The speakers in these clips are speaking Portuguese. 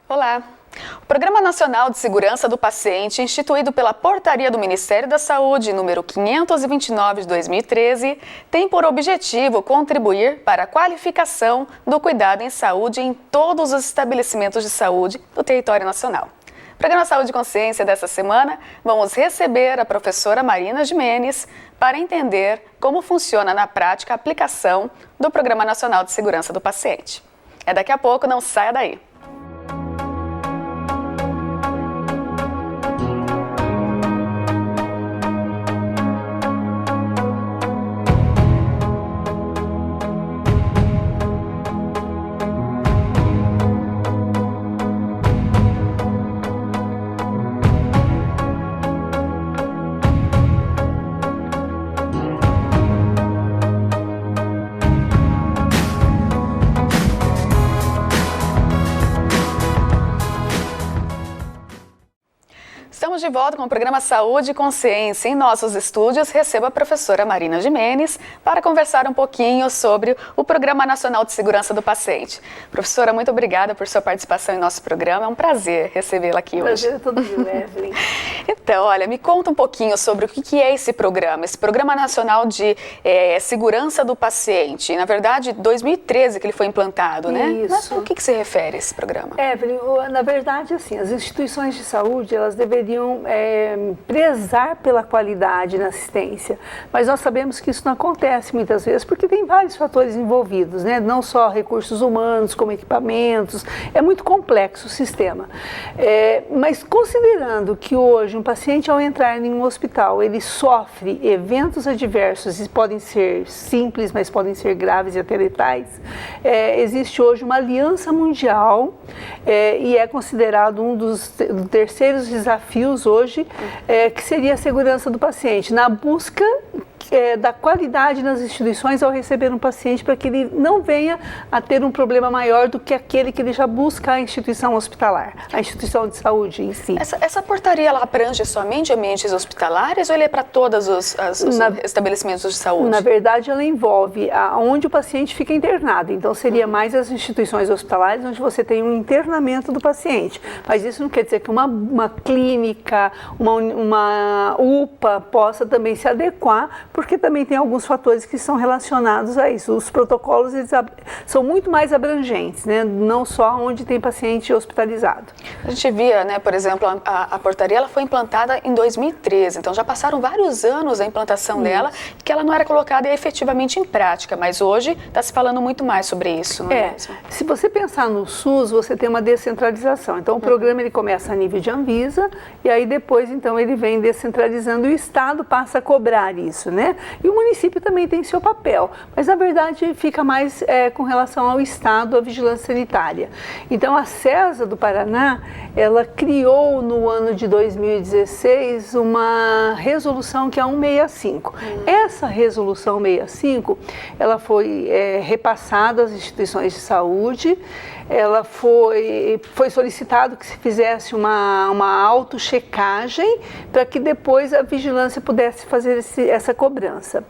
Olá! O Programa Nacional de Segurança do Paciente, instituído pela Portaria do Ministério da Saúde, número 529 de 2013, tem por objetivo contribuir para a qualificação do cuidado em saúde em todos os estabelecimentos de saúde do território nacional. No Programa Saúde e Consciência dessa semana, vamos receber a professora Marina Gimenez para entender como funciona na prática a aplicação do Programa Nacional de Segurança do Paciente. É daqui a pouco, não saia daí! Estamos de volta com o programa Saúde e Consciência. Em nossos estúdios, recebo a professora Marina Gimenez para conversar um pouquinho sobre o Programa Nacional de Segurança do Paciente. Professora, muito obrigada por sua participação em nosso programa. É um prazer recebê-la aqui hoje. Prazer é todo meu, Evelyn. Então, olha, me conta um pouquinho sobre o que é esse Programa Nacional de Segurança do Paciente. Na verdade, 2013 que ele foi implantado, né? Isso. Mas o que se refere a esse programa? Evelyn, na verdade, assim, as instituições de saúde, elas deveriam prezar pela qualidade na assistência, mas nós sabemos que isso não acontece muitas vezes porque tem vários fatores envolvidos, né? Não só recursos humanos, como equipamentos, é muito complexo o sistema. Mas considerando que hoje um paciente ao entrar em um hospital, ele sofre eventos adversos e podem ser simples, mas podem ser graves e até letais, existe hoje uma aliança mundial e é considerado um dos terceiros desafios hoje, que seria a segurança do paciente, na busca da qualidade nas instituições ao receber um paciente, para que ele não venha a ter um problema maior do que aquele que ele já busca a instituição hospitalar, a instituição de saúde em si. Essa portaria, ela abrange somente ambientes hospitalares ou ele é para todos os estabelecimentos de saúde? Na verdade, ela envolve onde o paciente fica internado, então seria mais as instituições hospitalares onde você tem um internamento do paciente, mas isso não quer dizer que uma clínica, uma UPA possa também se adequar, porque também tem alguns fatores que são relacionados a isso. Os protocolos eles são muito mais abrangentes, né? Não só onde tem paciente hospitalizado. A gente via, né, por exemplo, a portaria ela foi implantada em 2013, então já passaram vários anos da implantação dela, que ela não era colocada efetivamente em prática, mas hoje está se falando muito mais sobre isso, não é mesmo? Se você pensar no SUS, você tem uma descentralização. Então o programa ele começa a nível de Anvisa e aí depois então ele vem descentralizando e o Estado passa a cobrar isso, né? E o município também tem seu papel, mas na verdade fica mais com relação ao Estado, à vigilância sanitária. Então a CESA do Paraná, ela criou no ano de 2016 uma resolução que é a 165. Essa resolução 165, ela foi repassada às instituições de saúde, ela foi solicitado que se fizesse uma autochecagem para que depois a vigilância pudesse fazer essa cobrança.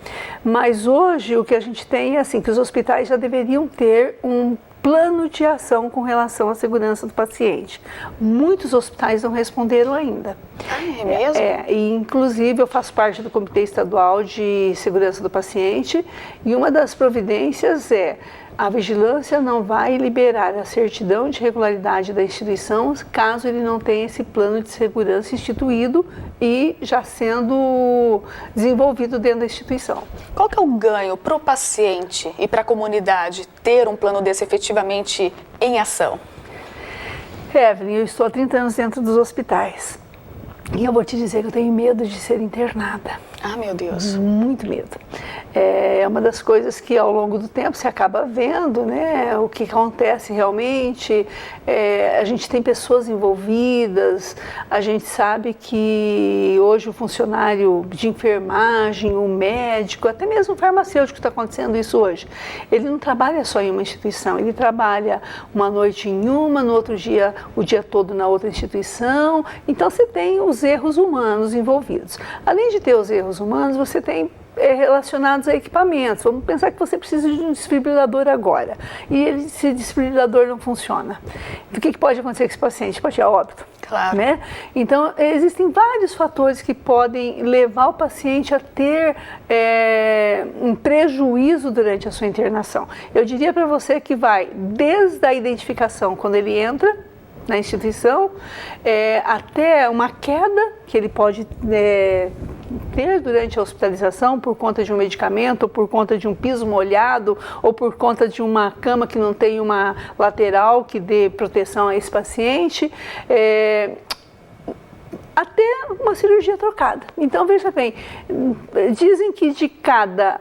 Mas hoje o que a gente tem é assim, que os hospitais já deveriam ter um plano de ação com relação à segurança do paciente. Muitos hospitais não responderam ainda. É mesmo? E inclusive eu faço parte do Comitê Estadual de Segurança do Paciente e uma das providências a vigilância não vai liberar a certidão de regularidade da instituição caso ele não tenha esse plano de segurança instituído e já sendo desenvolvido dentro da instituição. Qual que é o ganho para o paciente e para a comunidade ter um plano desse efetivamente em ação? Evelyn, eu estou há 30 anos dentro dos hospitais e eu vou te dizer que eu tenho medo de ser internada. Ah, meu Deus. Muito medo. É uma das coisas que ao longo do tempo se acaba vendo, né? O que acontece realmente. A gente tem pessoas envolvidas, a gente sabe que hoje o funcionário de enfermagem, o médico, até mesmo o farmacêutico está acontecendo isso hoje. Ele não trabalha só em uma instituição, ele trabalha uma noite em uma, no outro dia, o dia todo na outra instituição. Então você tem os erros humanos envolvidos. Além de ter os erros humanos, você tem relacionados a equipamentos. Vamos pensar que você precisa de um desfibrilador agora e esse desfibrilador não funciona. O que pode acontecer com esse paciente? Pode ir a óbito. Claro. Né? Então, existem vários fatores que podem levar o paciente a ter um prejuízo durante a sua internação. Eu diria para você que vai desde a identificação, quando ele entra na instituição, até uma queda que ele pode ter durante a hospitalização por conta de um medicamento, ou por conta de um piso molhado, ou por conta de uma cama que não tem uma lateral que dê proteção a esse paciente, até uma cirurgia trocada. Então, veja bem, dizem que de cada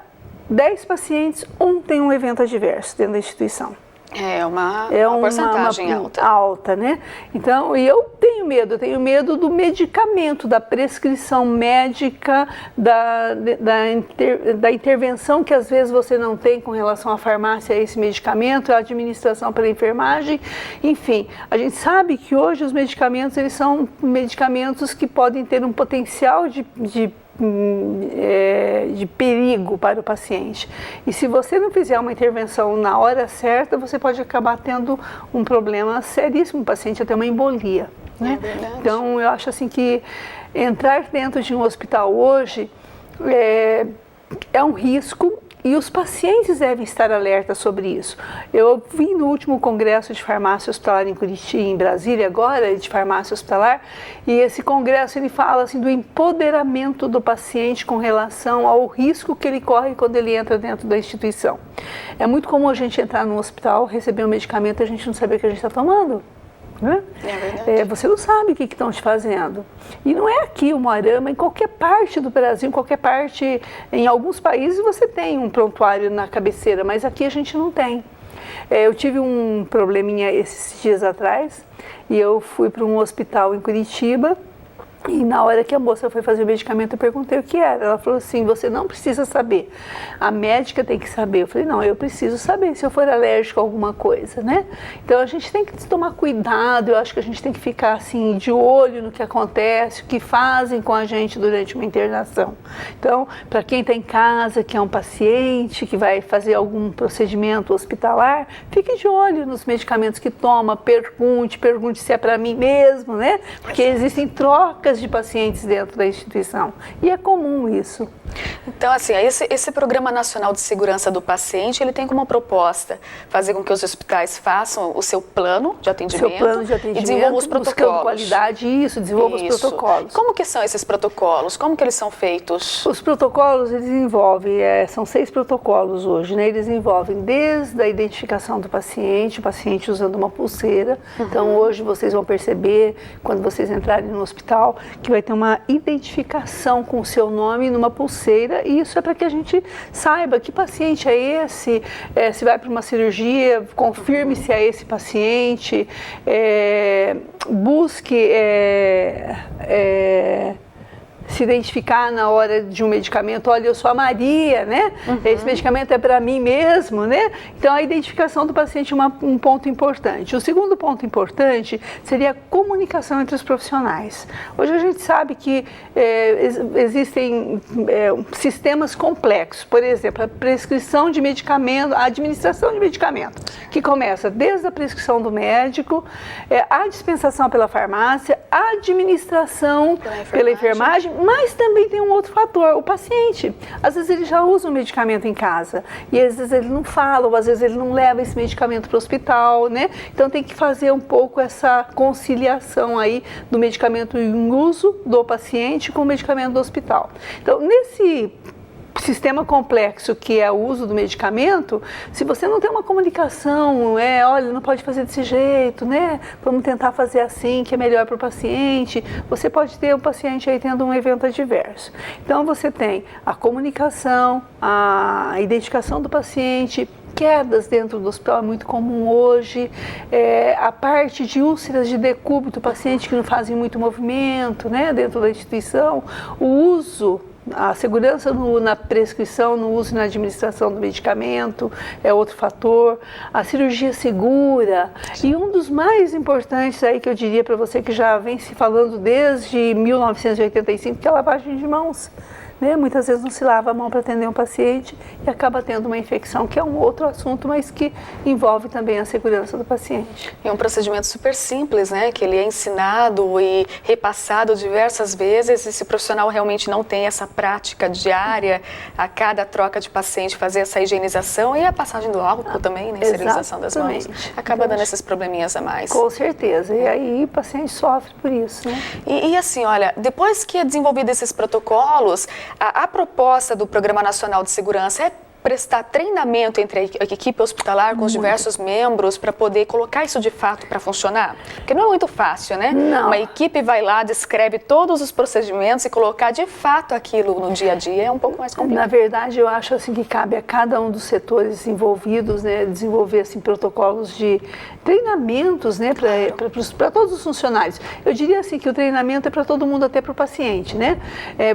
10 pacientes, um tem um evento adverso dentro da instituição. É uma porcentagem alta, né? Então, e eu tenho medo do medicamento, da prescrição médica, da intervenção que às vezes você não tem com relação à farmácia a esse medicamento, a administração pela enfermagem, enfim. A gente sabe que hoje os medicamentos, eles são medicamentos que podem ter um potencial de perigo para o paciente. E se você não fizer uma intervenção na hora certa, você pode acabar tendo um problema seríssimo, o paciente até uma embolia. Né? Então, eu acho assim que entrar dentro de um hospital hoje é um risco e os pacientes devem estar alertas sobre isso. Eu vim no último congresso de farmácia hospitalar em Curitiba, em Brasília agora, de farmácia hospitalar, e esse congresso ele fala assim do empoderamento do paciente com relação ao risco que ele corre quando ele entra dentro da instituição. É muito comum a gente entrar no hospital, receber um medicamento e a gente não saber o que a gente está tomando. Né? Você não sabe o que estão te fazendo. E não é aqui o Moarama, em qualquer parte do Brasil, em qualquer parte, em alguns países você tem um prontuário na cabeceira, mas aqui a gente não tem. Eu tive um probleminha esses dias atrás e eu fui para um hospital em Curitiba. E na hora que a moça foi fazer o medicamento, eu perguntei o que era. Ela falou assim, você não precisa saber, a médica tem que saber. Eu falei, não, eu preciso saber se eu for alérgico a alguma coisa, né? Então a gente tem que tomar cuidado, eu acho que a gente tem que ficar assim, de olho no que acontece, o que fazem com a gente durante uma internação. Então, para quem está em casa, que é um paciente, que vai fazer algum procedimento hospitalar, fique de olho nos medicamentos que toma, pergunte se é para mim mesmo, né? Porque existem trocas de pacientes dentro da instituição e é comum isso. Então, assim, esse Programa Nacional de Segurança do Paciente, ele tem como proposta fazer com que os hospitais façam o seu plano de atendimento, e desenvolvam os protocolos. Buscando qualidade, desenvolvam os protocolos. Como que são esses protocolos? Como que eles são feitos? Os protocolos, eles envolvem, são 6 protocolos hoje, né? Eles envolvem desde a identificação do paciente, o paciente usando uma pulseira. Então, hoje vocês vão perceber, quando vocês entrarem no hospital, que vai ter uma identificação com o seu nome numa pulseira, e isso é para que a gente saiba que paciente é esse, se vai para uma cirurgia, confirme se é esse paciente, busque se identificar na hora de um medicamento, olha, eu sou a Maria, né? Esse medicamento é para mim mesmo, né? Então, a identificação do paciente é um ponto importante. O segundo ponto importante seria a comunicação entre os profissionais. Hoje a gente sabe que existem sistemas complexos, por exemplo, a prescrição de medicamento, a administração de medicamento, que começa desde a prescrição do médico, a dispensação pela farmácia, a administração pela enfermagem, mas também tem um outro fator, o paciente. Às vezes ele já usa um medicamento em casa e às vezes ele não fala, ou às vezes ele não leva esse medicamento para o hospital, né? Então tem que fazer um pouco essa conciliação aí do medicamento em uso do paciente com o medicamento do hospital. Então, nesse sistema complexo que é o uso do medicamento, se você não tem uma comunicação, olha, não pode fazer desse jeito, né? Vamos tentar fazer assim, que é melhor para o paciente, você pode ter o paciente aí tendo um evento adverso. Então, você tem a comunicação, a identificação do paciente, quedas dentro do hospital é muito comum hoje, a parte de úlceras de decúbito, pacientes que não fazem muito movimento, né, dentro da instituição, o uso, a segurança na prescrição, no uso e na administração do medicamento é outro fator, a cirurgia segura, e um dos mais importantes aí que eu diria para você, que já vem se falando desde 1985, que é a lavagem de mãos. né? Muitas vezes não se lava a mão para atender um paciente e acaba tendo uma infecção, que é um outro assunto, mas que envolve também a segurança do paciente. E um procedimento super simples, né? Que ele é ensinado e repassado diversas vezes, e se o profissional realmente não tem essa prática diária, a cada troca de paciente fazer essa higienização e a passagem do álcool também, né? Esterilização das mãos, acaba dando esses probleminhas a mais. Com certeza, e aí o paciente sofre por isso, né? E assim, olha, depois que é desenvolvido esses protocolos, a proposta do Programa Nacional de Segurança é prestar treinamento entre a equipe hospitalar com os diversos membros para poder colocar isso de fato para funcionar? Porque não é muito fácil, né? Não. Uma equipe vai lá, descreve todos os procedimentos e colocar de fato aquilo no dia a dia é um pouco mais complicado. Na verdade, eu acho assim que cabe a cada um dos setores envolvidos, né, desenvolver assim protocolos de treinamentos, né, para todos os funcionários. Eu diria assim que o treinamento é para todo mundo, até para o paciente, né?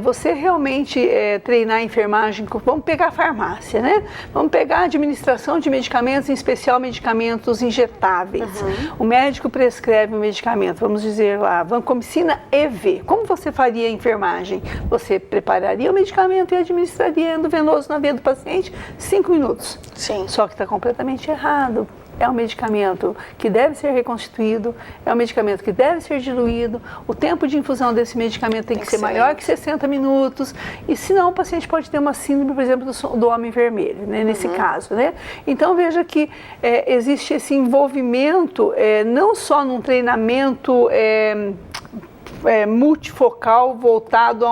Você realmente treinar a enfermagem, vamos pegar a farmácia, né? Vamos pegar a administração de medicamentos, em especial medicamentos injetáveis. O médico prescreve um medicamento, vamos dizer lá, vancomicina EV. Como você faria a enfermagem? Você prepararia o medicamento e administraria endovenoso na veia do paciente 5 minutos. Sim. Só que está completamente errado. É um medicamento que deve ser reconstituído, é um medicamento que deve ser diluído, o tempo de infusão desse medicamento tem que ser maior que 60 minutos, e senão o paciente pode ter uma síndrome, por exemplo, do homem vermelho, né, nesse caso, né? Então veja que existe esse envolvimento, não só num treinamento multifocal voltado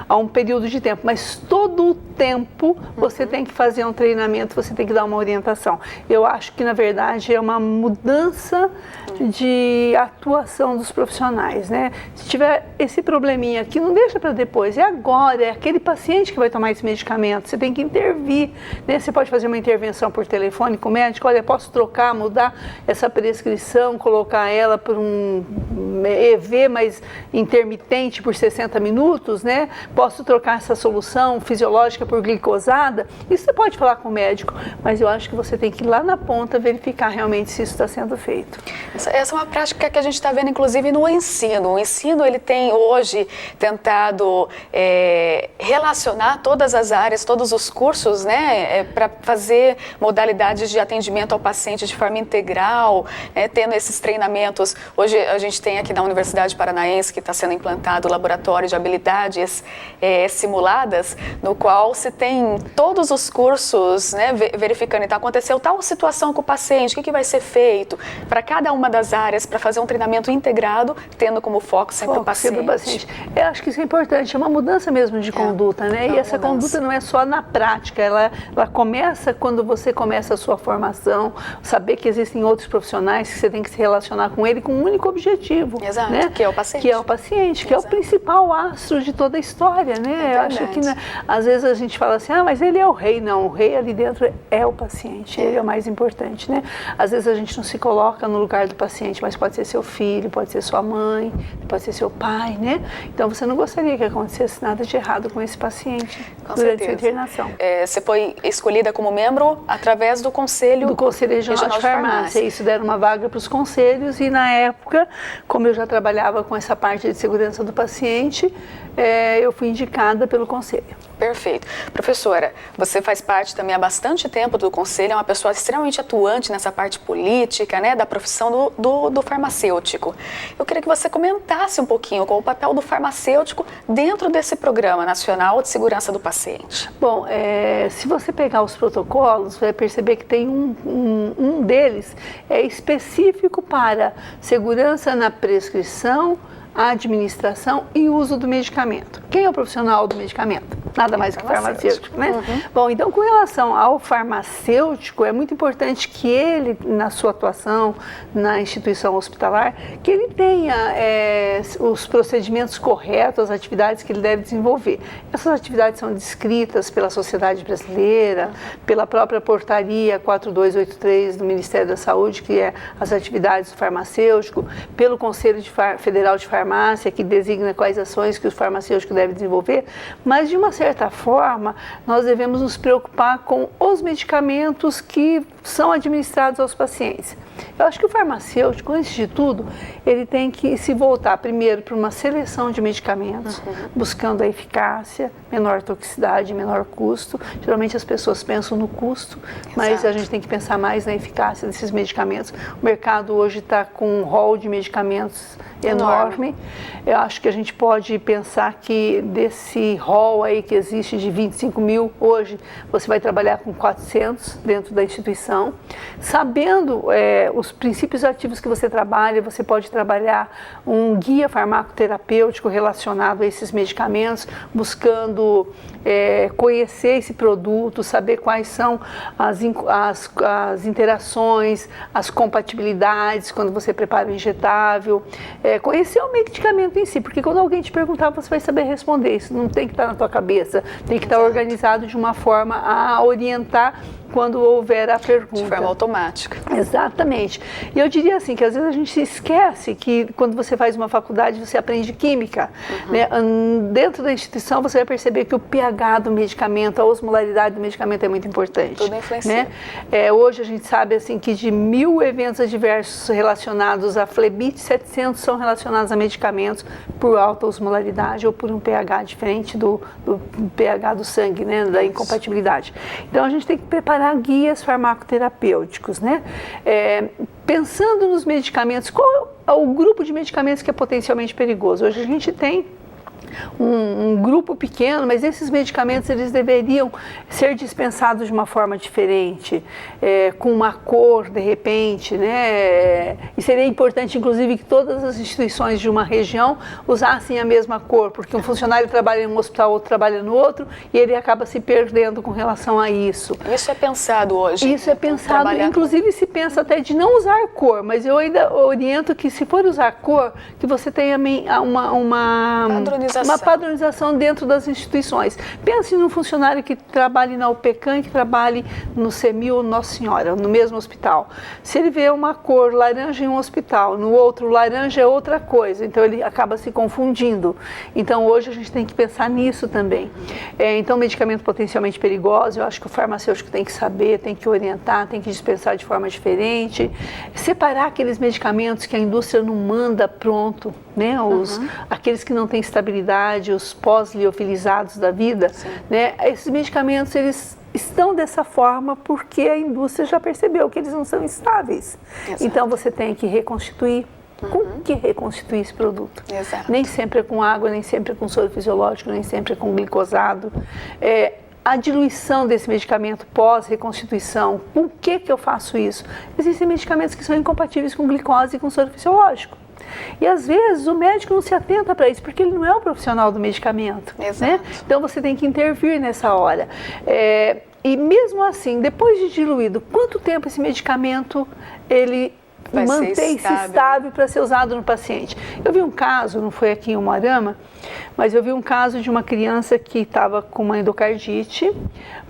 a um período de tempo, mas todo o tempo você tem que fazer um treinamento, você tem que dar uma orientação. Eu acho que, na verdade, é uma mudança de atuação dos profissionais, né? Se tiver esse probleminha aqui, não deixa para depois, é agora, é aquele paciente que vai tomar esse medicamento, você tem que intervir, né? Você pode fazer uma intervenção por telefone com o médico, olha, posso trocar, mudar essa prescrição, colocar ela por um EV, mas intermitente por 60 minutos, né? Posso trocar essa solução fisiológica por glicosada? Isso você pode falar com o médico, mas eu acho que você tem que ir lá na ponta verificar realmente se isso está sendo feito. Essa é uma prática que a gente está vendo, inclusive, no ensino. O ensino, ele tem hoje tentado relacionar todas as áreas, todos os cursos, né? Para fazer modalidades de atendimento ao paciente de forma integral, tendo esses treinamentos. Hoje a gente tem aqui na Universidade Paranaense que está sendo implantado o laboratório de habilidades simuladas, no qual se tem todos os cursos, né, verificando, então aconteceu tal situação com o paciente, o que vai ser feito para cada uma das áreas, para fazer um treinamento integrado, tendo como foco sempre o paciente. Eu acho que isso é importante, é uma mudança mesmo de conduta, né? E essa conduta não é só na prática, ela começa quando você começa a sua formação, saber que existem outros profissionais que você tem que se relacionar com ele com um único objetivo. Exato, né? que é o paciente. Que é o paciente, que é o principal astro de toda a história, né? Eu acho que, às vezes a gente fala assim, mas ele é o rei. Não, o rei ali dentro é o paciente, ele é o mais importante, né? Às vezes a gente não se coloca no lugar do paciente, mas pode ser seu filho, pode ser sua mãe, pode ser seu pai, né? Então você não gostaria que acontecesse nada de errado com esse paciente durante sua internação. Você foi escolhida como membro através do Conselho Regional de Farmácia. Isso, deram uma vaga para os conselhos e, na época, como eu já trabalhava com essa parte de segurança do paciente, eu fui indicada pelo conselho. Perfeito. Professora, você faz parte também há bastante tempo do conselho, é uma pessoa extremamente atuante nessa parte política, né, da profissão do farmacêutico. Eu queria que você comentasse um pouquinho qual o papel do farmacêutico dentro desse Programa Nacional de Segurança do Paciente. Bom, se você pegar os protocolos, você vai perceber que tem um deles específico para segurança na prescrição, a administração e uso do medicamento. Quem é o profissional do medicamento? Nada mais que o farmacêutico, né? Bom, então, com relação ao farmacêutico, é muito importante que ele, na sua atuação na instituição hospitalar, que ele tenha os procedimentos corretos, as atividades que ele deve desenvolver. Essas atividades são descritas pela Sociedade Brasileira, pela própria portaria 4283 do Ministério da Saúde, que é as atividades do farmacêutico, pelo Conselho Federal de Farmácia, que designa quais ações que o farmacêutico deve desenvolver, mas de uma certa certa forma, nós devemos nos preocupar com os medicamentos que são administrados aos pacientes. Eu acho que o farmacêutico, antes de tudo, ele tem que se voltar primeiro para uma seleção de medicamentos, buscando a eficácia, menor toxicidade, menor custo. Geralmente as pessoas pensam no custo, mas a gente tem que pensar mais na eficácia desses medicamentos. O mercado hoje está com um rol de medicamentos enorme. Eu acho que a gente pode pensar que desse rol aí que existe de 25 mil, hoje você vai trabalhar com 400 dentro da instituição. Sabendo os princípios ativos que você trabalha, você pode trabalhar um guia farmacoterapêutico relacionado a esses medicamentos, buscando conhecer esse produto, saber quais são as interações, as compatibilidades quando você prepara o injetável, conhecer o medicamento em si, porque quando alguém te perguntar, você vai saber responder. Isso não tem que estar na tua cabeça, tem que estar organizado de uma forma a orientar quando houver a pergunta. De forma automática. Exatamente. E eu diria assim, que às vezes a gente se esquece que quando você faz uma faculdade, você aprende química. Né? Dentro da instituição, você vai perceber que o pH do medicamento, a osmolaridade do medicamento é muito importante. Tudo influencia. Né? Hoje a gente sabe assim, que de 1000 eventos adversos relacionados a flebite, 700 são relacionados a medicamentos por alta osmolaridade ou por um pH diferente do pH do sangue, né? Da incompatibilidade. Então a gente tem que preparar guias farmacoterapêuticos, né? Pensando nos medicamentos, qual é o grupo de medicamentos que é potencialmente perigoso? Hoje a gente tem um grupo pequeno, mas esses medicamentos eles deveriam ser dispensados de uma forma diferente, com uma cor de repente, né? E seria importante inclusive que todas as instituições de uma região usassem a mesma cor, porque um funcionário trabalha em um hospital, outro trabalha no outro, e ele acaba se perdendo com relação a isso. Isso é pensado hoje? Isso é pensado, inclusive se pensa até de não usar cor, mas eu ainda oriento que se for usar cor, que você tenha uma padronização dentro das instituições. Pense num funcionário que trabalhe na UPECAM e que trabalhe no CEMIL ou Nossa Senhora, no mesmo hospital. Se ele vê uma cor laranja em um hospital, no outro laranja é outra coisa, então ele acaba se confundindo. Então hoje a gente tem que pensar nisso também. Então medicamento potencialmente perigoso, eu acho que o farmacêutico tem que saber, tem que orientar, tem que dispensar de forma diferente, separar aqueles medicamentos que a indústria não manda pronto, né? Aqueles que não têm estabilidade, os pós-liofilizados da vida, né? Esses medicamentos, eles estão dessa forma porque a indústria já percebeu que eles não são estáveis. Exato. Então você tem que reconstituir. Com que reconstituir esse produto? Exato. Nem sempre é com água, nem sempre é com soro fisiológico, nem sempre é com glicosado. A diluição desse medicamento pós-reconstituição, com que eu faço isso? Existem medicamentos que são incompatíveis com glicose e com soro fisiológico. E às vezes o médico não se atenta para isso, porque ele não é o profissional do medicamento. Né? Então você tem que intervir nessa hora. E mesmo assim, depois de diluído, quanto tempo esse medicamento ele mantém-se estável para ser usado no paciente? Eu vi um caso, não foi aqui em Umuarama, mas eu vi um caso de uma criança que estava com uma endocardite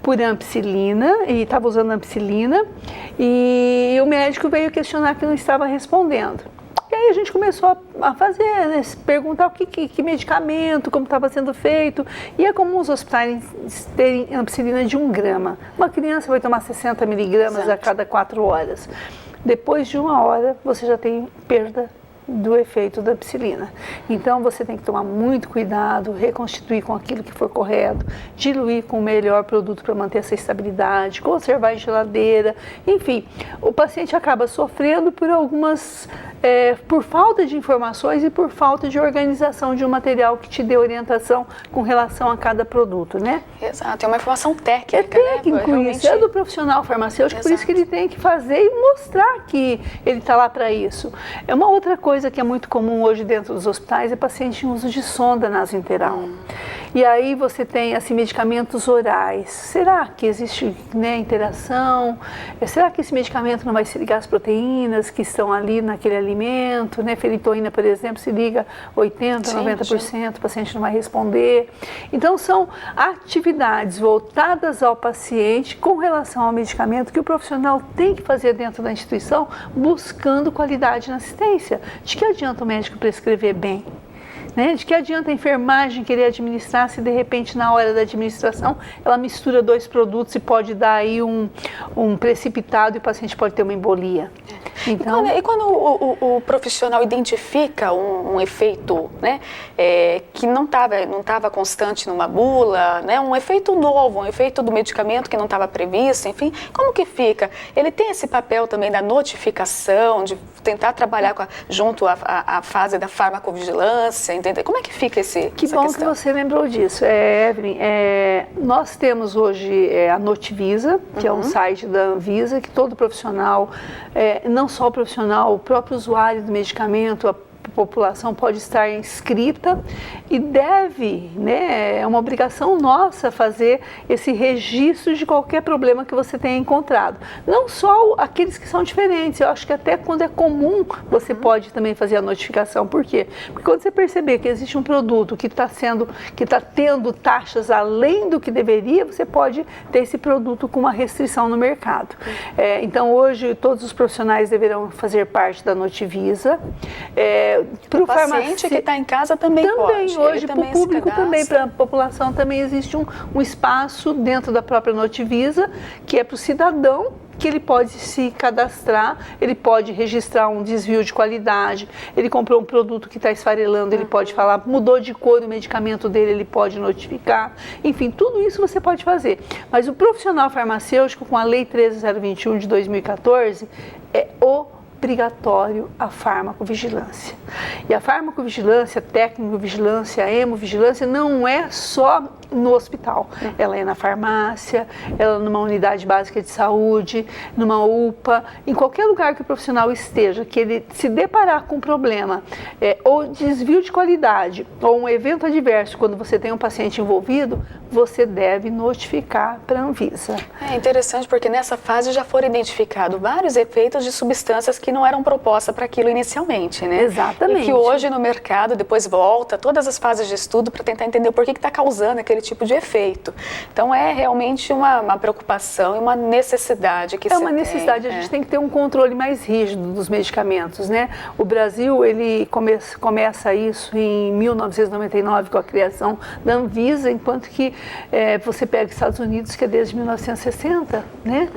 por ampicilina, e estava usando ampicilina, e o médico veio questionar que não estava respondendo. E aí a gente começou a fazer, né, perguntar que medicamento, como estava sendo feito. E é comum os hospitais terem ampicilina de 1 grama. Uma criança vai tomar 60 miligramas a cada 4 horas. Depois de 1 hora, você já tem perda do efeito da ampicilina. Então você tem que tomar muito cuidado, reconstituir com aquilo que for correto, diluir com o melhor produto para manter essa estabilidade, conservar em geladeira, enfim, o paciente acaba sofrendo por por falta de informações e por falta de organização de um material que te dê orientação com relação a cada produto, né? Exato, é uma informação técnica. É técnico, né? Isso é do profissional farmacêutico, por isso que ele tem que fazer e mostrar que ele está lá para isso. É uma outra coisa que é muito comum hoje dentro dos hospitais, é paciente em uso de sonda nasointeral. E aí você tem assim, medicamentos orais. Será que existe, né, interação? Será que esse medicamento não vai se ligar às proteínas que estão ali naquele alimento? Né? Ferritoína, por exemplo, se liga 80%, 90%, o paciente não vai responder. Então são atividades voltadas ao paciente com relação ao medicamento que o profissional tem que fazer dentro da instituição, buscando qualidade na assistência. De que adianta o médico prescrever bem? né? De que adianta a enfermagem querer administrar se de repente na hora da administração ela mistura 2 produtos e pode dar aí um precipitado e o paciente pode ter uma embolia. Então, e quando o profissional identifica um efeito, né, que não estava constante numa bula, né, um efeito novo, um efeito do medicamento que não estava previsto, enfim, como que fica? Ele tem esse papel também da notificação, de tentar trabalhar junto à fase da farmacovigilância, entendeu? Como é que fica essa questão? Que bom que você lembrou disso, Evelyn. Nós temos hoje a Notivisa, que é um site da Anvisa, que todo profissional, não só o profissional, o próprio usuário do medicamento, a população pode estar inscrita e deve, né, é uma obrigação nossa fazer esse registro de qualquer problema que você tenha encontrado. Não só aqueles que são diferentes, eu acho que até quando é comum você pode também fazer a notificação. Por quê? Porque quando você perceber que existe um produto que está tendo taxas além do que deveria, você pode ter esse produto com uma restrição no mercado. Então hoje todos os profissionais deverão fazer parte da Notivisa. Para o paciente que está em casa também pode. Hoje, para o público também, para a população também existe um espaço dentro da própria Notivisa, que é para o cidadão, que ele pode se cadastrar, ele pode registrar um desvio de qualidade, ele comprou um produto que está esfarelando, ele pode falar, mudou de cor o medicamento dele, ele pode notificar, enfim, tudo isso você pode fazer. Mas o profissional farmacêutico, com a Lei 13.021 de 2014, é obrigatório a farmacovigilância. E a farmacovigilância, a tecnicovigilância, a hemovigilância não é só no hospital. Ela é na farmácia, ela é numa unidade básica de saúde, numa UPA, em qualquer lugar que o profissional esteja, que ele se deparar com um problema, ou desvio de qualidade, ou um evento adverso, quando você tem um paciente envolvido, você deve notificar para a Anvisa. É interessante porque nessa fase já foram identificados vários efeitos de substâncias que não eram propostas para aquilo inicialmente, né? Exatamente. E que hoje no mercado depois volta todas as fases de estudo para tentar entender por que está causando aquele tipo de efeito. Então é realmente uma preocupação e uma necessidade que é uma necessidade. A gente tem que ter um controle mais rígido dos medicamentos, né? O Brasil, ele começa isso em 1999 com a criação da Anvisa, enquanto que você pega os Estados Unidos, que é desde 1960, né?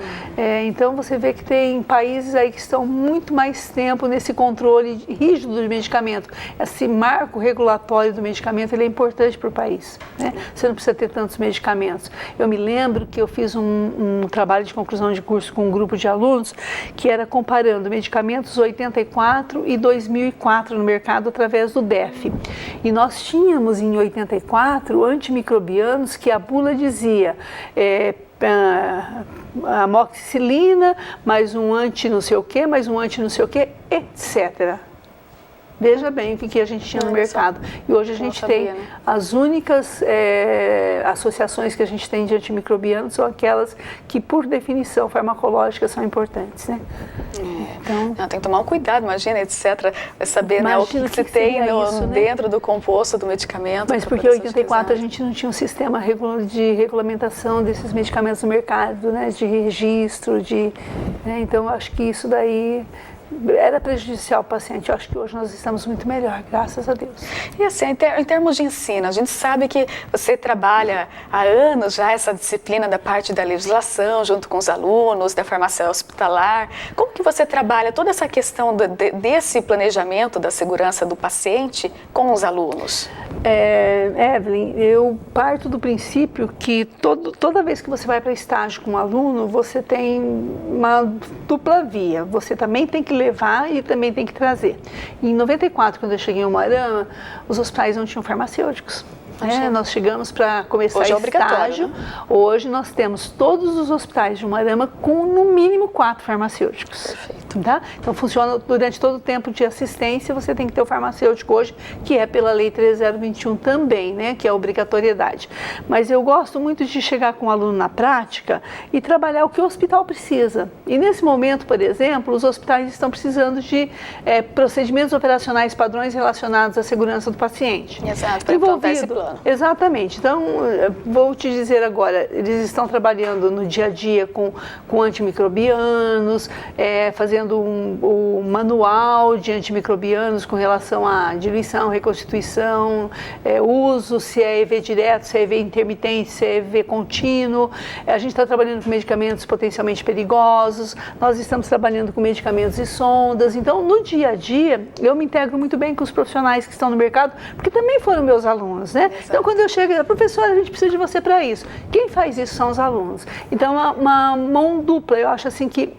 Então você vê que tem países aí que estão muito mais tempo nesse controle rígido do medicamento. Esse marco regulatório do medicamento, ele é importante para o país, né? Você não precisa ter tantos medicamentos. Eu me lembro que eu fiz um trabalho de conclusão de curso com um grupo de alunos que era comparando medicamentos 84 e 2004 no mercado através do DEF. E nós tínhamos em 84 antimicrobianos que a bula dizia amoxicilina, mais um anti não sei o que, mais um anti não sei o que, etc. Veja bem o que a gente tinha no mercado. E hoje a gente tem as únicas associações que a gente tem de antimicrobianos são aquelas que, por definição farmacológica, são importantes, né? Então, tem que tomar um cuidado, imagina, etc. Vai saber, né, o que se tem dentro do composto do medicamento. Mas porque em 84 a gente não tinha um sistema de regulamentação desses medicamentos no mercado, né? De registro, né? Então eu acho que isso daí era prejudicial ao paciente. Eu acho que hoje nós estamos muito melhor, graças a Deus. E assim, em termos de ensino, a gente sabe que você trabalha há anos já essa disciplina da parte da legislação, junto com os alunos, da farmácia hospitalar. Como que você trabalha toda essa questão desse planejamento da segurança do paciente com os alunos? Evelyn, eu parto do princípio que toda vez que você vai para estágio com um aluno, você tem uma dupla via. Você também tem que levar e também tem que trazer. Em 94, quando eu cheguei em Umuarama, os hospitais não tinham farmacêuticos. Nós chegamos para começar estágio. Né? Hoje nós temos todos os hospitais de Umuarama com no mínimo 4 farmacêuticos. Perfeito. Tá? Então funciona durante todo o tempo de assistência, você tem que ter o farmacêutico hoje, que é pela Lei 13.021 também, né? Que é a obrigatoriedade. Mas eu gosto muito de chegar com o aluno na prática e trabalhar o que o hospital precisa. E nesse momento, por exemplo, os hospitais estão precisando de procedimentos operacionais padrões relacionados à segurança do paciente. Exato, para implantar esse plano. Exatamente. Então, vou te dizer agora, eles estão trabalhando no dia a dia com antimicrobianos, fazendo tendo o manual de antimicrobianos com relação à diluição, reconstituição, uso, se é EV direto, se é EV intermitente, se é EV contínuo. A gente está trabalhando com medicamentos potencialmente perigosos, nós estamos trabalhando com medicamentos e sondas. Então, no dia a dia, eu me integro muito bem com os profissionais que estão no mercado, porque também foram meus alunos, né? Exato. Então, quando eu chego, professora, a gente precisa de você para isso. Quem faz isso são os alunos. Então, uma mão dupla. Eu acho assim que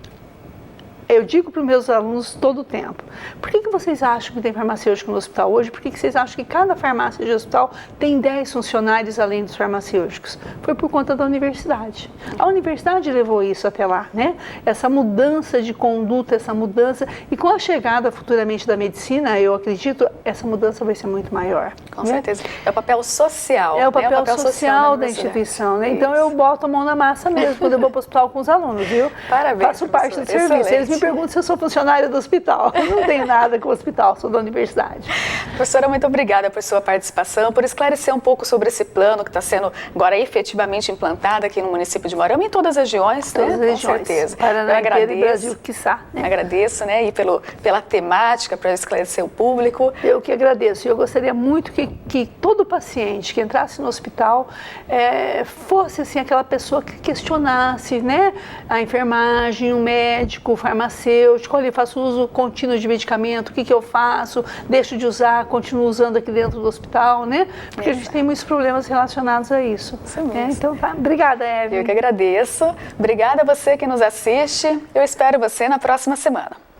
eu digo para os meus alunos todo o tempo, por que vocês acham que tem farmacêutico no hospital hoje? Por que vocês acham que cada farmácia de hospital tem 10 funcionários além dos farmacêuticos? Foi por conta da universidade. A universidade levou isso até lá, né? Essa mudança de conduta, essa mudança, e com a chegada futuramente da medicina, eu acredito, essa mudança vai ser muito maior. Com certeza. É o papel social. É o papel social da instituição, né? Então eu boto a mão na massa mesmo quando eu vou para o hospital com os alunos, viu? Parabéns, faço parte do serviço. Excelente. Eles me perguntam se eu sou funcionária do hospital. Eu não tenho nada com o hospital, sou da universidade. Professora, muito obrigada por sua participação, por esclarecer um pouco sobre esse plano que está sendo agora efetivamente implantado aqui no município de Moarama e em todas as regiões, todas né? as regiões. Com certeza. Paraná inteiro e Brasil, quiçá. Né? Agradeço, né? E pela temática, para esclarecer o público. Eu que agradeço. Eu gostaria muito que todo paciente que entrasse no hospital fosse assim, aquela pessoa que questionasse, né? A enfermagem, o médico, o farmacêutico, olha, eu faço uso contínuo de medicamento, o que eu faço? Deixo de usar, continuo usando aqui dentro do hospital, né? Porque a gente tem muitos problemas relacionados a isso. Então, tá. Obrigada, Evelyn. Eu que agradeço. Obrigada a você que nos assiste. Eu espero você na próxima semana.